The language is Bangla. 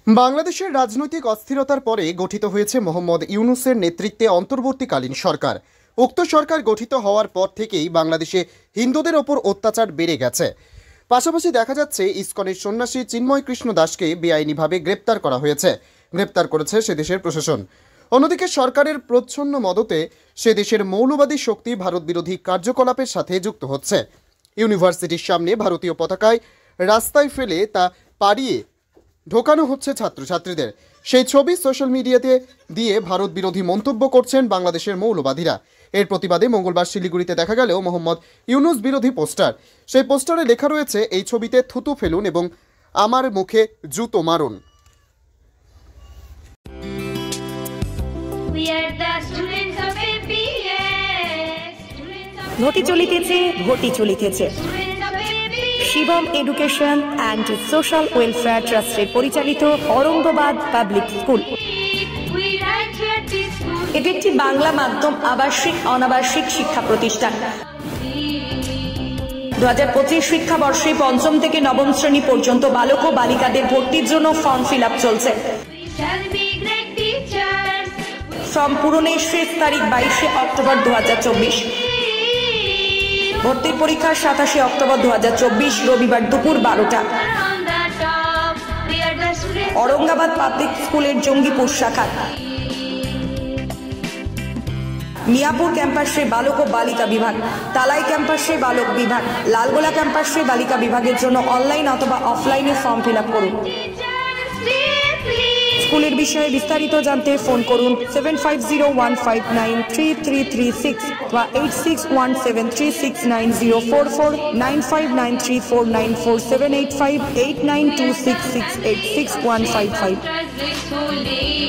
বাংলাদেশের রাজনৈতিক অস্থিরতার পরে গঠিত হয়েছে মোহাম্মদ ইউনূসের নেতৃত্বে অন্তর্বর্তীকালীন সরকার। উক্ত সরকার গঠিত হওয়ার পর থেকেই বাংলাদেশে হিন্দুদের ওপর অত্যাচার বেড়ে গেছে। পাশাপাশি দেখা যাচ্ছে ইসকনের সন্ন্যাসী চিন্ময় কৃষ্ণ দাসকে বেআইনিভাবে গ্রেপ্তার করা হয়েছে। গ্রেপ্তার করেছে সে দেশের প্রশাসন। অন্যদিকে সরকারের প্রচ্ছন্ন মদতে সে দেশের মৌলবাদী শক্তি ভারত বিরোধী কার্যকলাপের সাথে যুক্ত হচ্ছে। ইউনিভার্সিটির সামনে ভারতীয় পতাকায় রাস্তায় ফেলে তা পাড়িয়ে ঢোকানো হচ্ছে ছাত্রছাত্রীদের। সেই ছবি সোশ্যাল মিডিয়াতে দিয়ে ভারত বিরোধী মন্তব্য করছেন বাংলাদেশের মৌলবাদীরা। এর প্রতিবাদে মঙ্গলবার শিলিগুড়িতে দেখা গেল মোহাম্মদ ইউনূস বিরোধী পোস্টার। সেই পোস্টারে লেখা রয়েছে, এই ছবিতে থুতু ফেলুন এবং আমার মুখে জুতো মারুন। ঘটি চলিতেছে Shivam education and social welfare ট্রাস্টের পরিচালিত অরঙ্গবাদ পাবলিক স্কুল। এটি একটি বাংলা মাধ্যম আবাসিক অনাবাসিক শিক্ষা প্রতিষ্ঠান। 2025 শিক্ষাবর্ষে পঞ্চম থেকে নবম শ্রেণী পর্যন্ত বালক ও বালিকাদের ভর্তির জন্য ফর্ম ফিল আপ চলছে। ফর্ম পূরণের শেষ তারিখ 22 অক্টোবর 2024। ভর্তির পরীক্ষা 27 অক্টোবর 2024 রবিবার দুপুর 12টা। অরঙ্গাবাদ পাবলিক স্কুলের জঙ্গিপুর শাখা, মিয়াপুর ক্যাম্পাসে বালক ও বালিকা বিভাগ, তালাই ক্যাম্পাসে বালক বিভাগ, লালগোলা ক্যাম্পাসে বালিকা বিভাগের জন্য অনলাইন অথবা অফলাইনে ফর্ম ফিল আপ করুন। স্কুলের বিষয়ে বিস্তারিত জানতে ফোন করুন 7501593336 বা 8617369044 9593494785 8926686155।